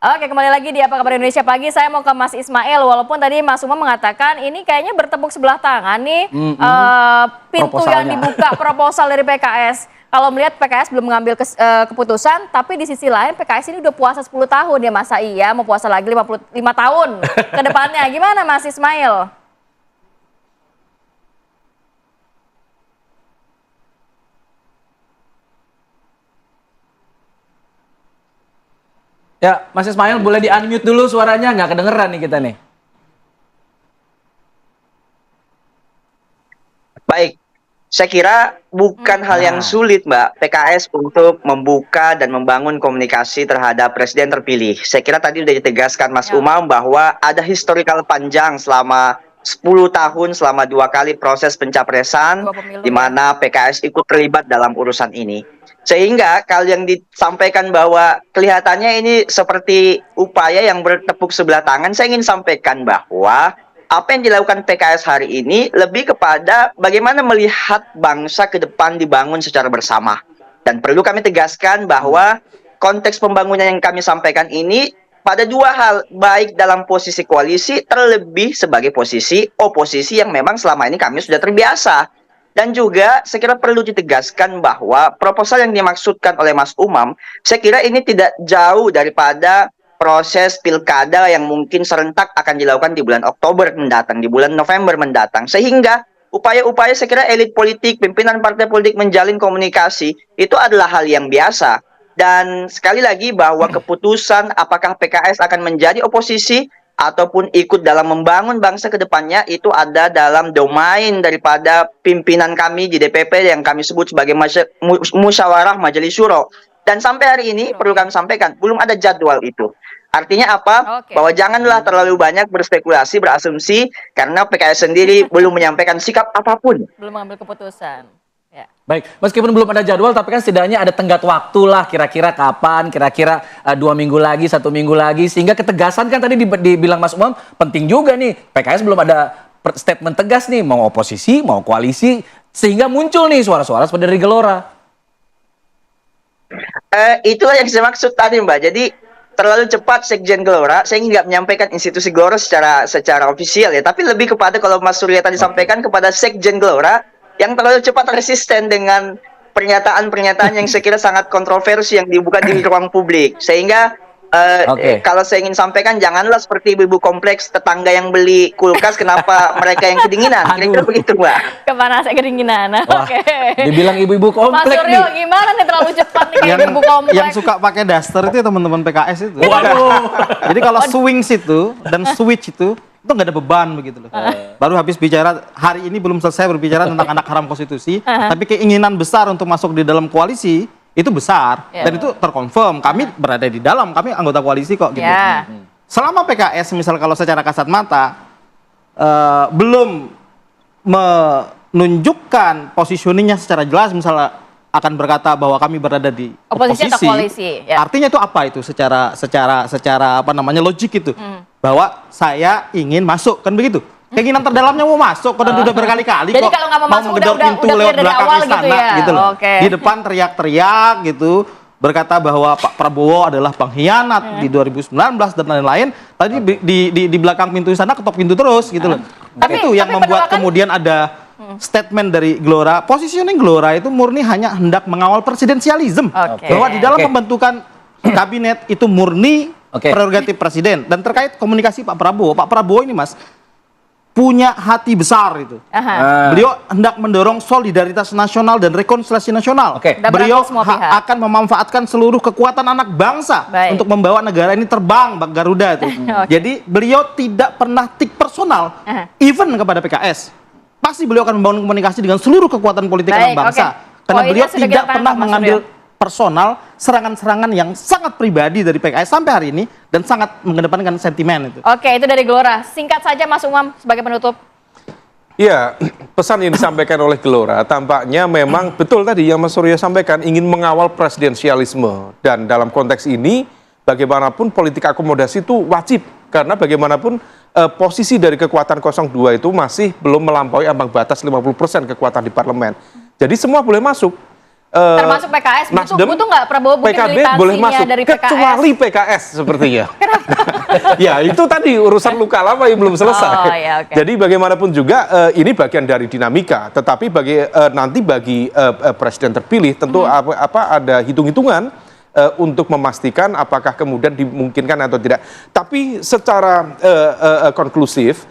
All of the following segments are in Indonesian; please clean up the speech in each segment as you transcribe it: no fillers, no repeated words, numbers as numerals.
Oke, kembali lagi di Apa Kabar Indonesia Pagi. Saya mau ke Mas Ismail. Walaupun tadi Mas Umam mengatakan ini kayaknya bertepuk sebelah tangan nih pintu yang dibuka proposal dari PKS. Kalau melihat PKS belum mengambil keputusan, tapi di sisi lain PKS ini udah puasa 10 tahun ya, masa iya mau puasa lagi 55 tahun ke depannya. Gimana Mas Ismail? Ya, Mas Ismail boleh di-unmute dulu suaranya, nggak kedengeran nih kita nih. Baik, saya kira bukan hal yang sulit, Mbak, PKS untuk membuka dan membangun komunikasi terhadap presiden terpilih. Saya kira tadi sudah ditegaskan Mas Umam bahwa ada historical panjang selama 10 tahun, selama 2 kali proses pencapresan, di mana PKS ikut terlibat dalam urusan ini. Sehingga kalau yang disampaikan bahwa kelihatannya ini seperti upaya yang bertepuk sebelah tangan, saya ingin sampaikan bahwa apa yang dilakukan PKS hari ini lebih kepada bagaimana melihat bangsa ke depan dibangun secara bersama. Dan perlu kami tegaskan bahwa konteks pembangunan yang kami sampaikan ini pada dua hal, baik dalam posisi koalisi terlebih sebagai posisi oposisi yang memang selama ini kami sudah terbiasa. Dan juga saya kira perlu ditegaskan bahwa proposal yang dimaksudkan oleh Mas Umam, saya kira ini tidak jauh daripada proses pilkada yang mungkin serentak akan dilakukan di bulan Oktober mendatang, di bulan November mendatang. Sehingga upaya-upaya saya kira elit politik, pimpinan partai politik menjalin komunikasi, itu adalah hal yang biasa. Dan sekali lagi bahwa keputusan apakah PKS akan menjadi oposisi ataupun ikut dalam membangun bangsa ke depannya itu ada dalam domain daripada pimpinan kami di DPP yang kami sebut sebagai musyawarah majelis syuro. Dan sampai hari ini perlu kami sampaikan belum ada jadwal itu. Artinya apa? Bahwa janganlah terlalu banyak berspekulasi, berasumsi karena PKS sendiri belum menyampaikan sikap apapun. Belum mengambil keputusan. Ya. Baik, meskipun belum ada jadwal, tapi kan setidaknya ada tenggat waktu lah, kira-kira kapan, kira-kira 2 minggu lagi, 1 minggu lagi, sehingga ketegasan kan tadi dibilang Mas Umam, penting juga nih, PKS belum ada statement tegas nih, mau oposisi, mau koalisi, sehingga muncul nih suara-suara seperti dari Gelora. Itulah yang saya maksud tadi Mbak, jadi terlalu cepat Sekjen Gelora, saya nggak menyampaikan institusi Gelora secara ofisial ya, tapi lebih kepada kalau Mas Surya tadi sampaikan kepada Sekjen Gelora, yang terlalu cepat resisten dengan pernyataan-pernyataan yang saya kira sangat kontroversi yang dibuka di ruang publik. Sehingga kalau saya ingin sampaikan, janganlah seperti ibu-ibu kompleks tetangga yang beli kulkas, kenapa mereka yang kedinginan. Kira-kira begitu, Mbak. Kepanasnya kedinginan. Oke. Dibilang ibu-ibu kompleks nih. Mas Suryo, gimana nih terlalu cepat nih ibu-ibu kompleks? Yang suka pakai daster itu teman-teman PKS itu. Waduh. Jadi kalau swings itu dan switch itu nggak ada beban begitu loh. Baru habis bicara, hari ini belum selesai berbicara tentang anak haram konstitusi, tapi keinginan besar untuk masuk di dalam koalisi itu besar, dan itu terkonfirm. Kami berada di dalam, kami anggota koalisi kok gitu. Selama PKS misal kalau secara kasat mata belum menunjukkan positioningnya secara jelas, misalnya akan berkata bahwa kami berada di oposisi atau koalisi, ya. Artinya itu apa itu secara apa namanya logik itu, bahwa saya ingin masuk, kan begitu. Keinginan terdalamnya mau masuk, kan udah berkali-kali jadi kok kalau nggak mau masuk, menggedor pintu udah lewat dari belakang awal istana gitu ya? gitu loh. Oke. Di depan teriak-teriak gitu, berkata bahwa Pak Prabowo adalah pengkhianat di 2019 dan lain-lain. Tadi di belakang pintu istana ketok pintu terus gitu loh. Tapi itu yang membuat kemudian ada statement dari Gelora, positioning Gelora itu murni hanya hendak mengawal presidensialisme. Bahwa di dalam pembentukan kabinet itu murni prerogatif presiden. Dan terkait komunikasi Pak Prabowo ini Mas, punya hati besar itu. Beliau hendak mendorong solidaritas nasional dan rekonsiliasi nasional. Beliau akan memanfaatkan seluruh kekuatan anak bangsa untuk membawa negara ini terbang bak Garuda itu. Jadi beliau tidak pernah tik personal, even kepada PKS. Pasti beliau akan membangun komunikasi dengan seluruh kekuatan politik anak bangsa. Karena beliau tidak pernah mengambil personal serangan-serangan yang sangat pribadi dari PKS sampai hari ini dan sangat mengedepankan sentimen itu. Oke, itu dari Gelora. Singkat saja Mas Umam sebagai penutup. Iya, pesan yang disampaikan oleh Gelora tampaknya memang betul tadi yang Mas Surya sampaikan, ingin mengawal presidensialisme. Dan dalam konteks ini bagaimanapun politik akomodasi itu wajib, karena bagaimanapun posisi dari kekuatan 02 itu masih belum melampaui ambang batas 50% kekuatan di parlemen. Jadi semua boleh masuk. Termasuk PKS, butuh nggak Prabowo mungkin PKB militansinya boleh masuk, dari PKS? kecuali PKS sepertinya. Ya itu tadi urusan luka lama yang belum selesai. Oh, ya, oke. Jadi bagaimanapun juga ini bagian dari dinamika. Tetapi nanti bagi presiden terpilih tentu ada hitung-hitungan untuk memastikan apakah kemudian dimungkinkan atau tidak. Tapi secara konklusif,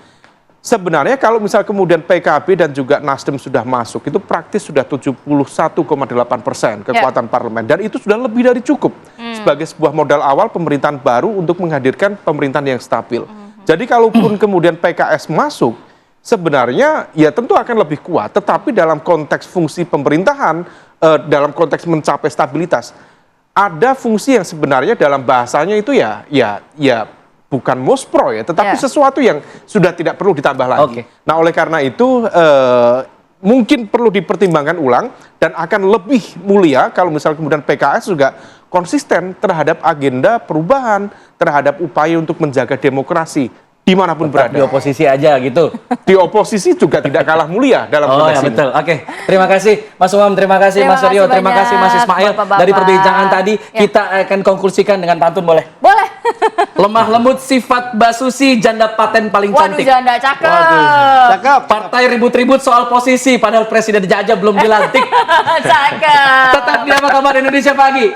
sebenarnya kalau misal kemudian PKB dan juga Nasdem sudah masuk, itu praktis sudah 71,8% kekuatan parlemen. Dan itu sudah lebih dari cukup sebagai sebuah modal awal pemerintahan baru untuk menghadirkan pemerintahan yang stabil. Jadi kalaupun kemudian PKS masuk, sebenarnya ya tentu akan lebih kuat. Tetapi dalam konteks fungsi pemerintahan, dalam konteks mencapai stabilitas, ada fungsi yang sebenarnya dalam bahasanya itu ya bukan mospro ya, tetapi sesuatu yang sudah tidak perlu ditambah lagi. Nah, oleh karena itu mungkin perlu dipertimbangkan ulang dan akan lebih mulia kalau misal kemudian PKS juga konsisten terhadap agenda perubahan, terhadap upaya untuk menjaga demokrasi dimanapun berada. Di oposisi aja gitu. Di oposisi juga tidak kalah mulia dalam konteks ya ini. betul. Oke, terima kasih Mas Umam, terima kasih Mas Suryo, terima kasih Mas Ismail. Bapak-bapak. Dari perbincangan tadi kita akan konklusikan dengan pantun boleh? Boleh. Lemah lembut sifat Mbak Susi, janda paten paling Waduh, cantik. janda cakep. Cakep. Partai ribut-ribut soal posisi, padahal Presiden aja belum dilantik. Cakep. Tetap di Apa Kabar Indonesia Pagi.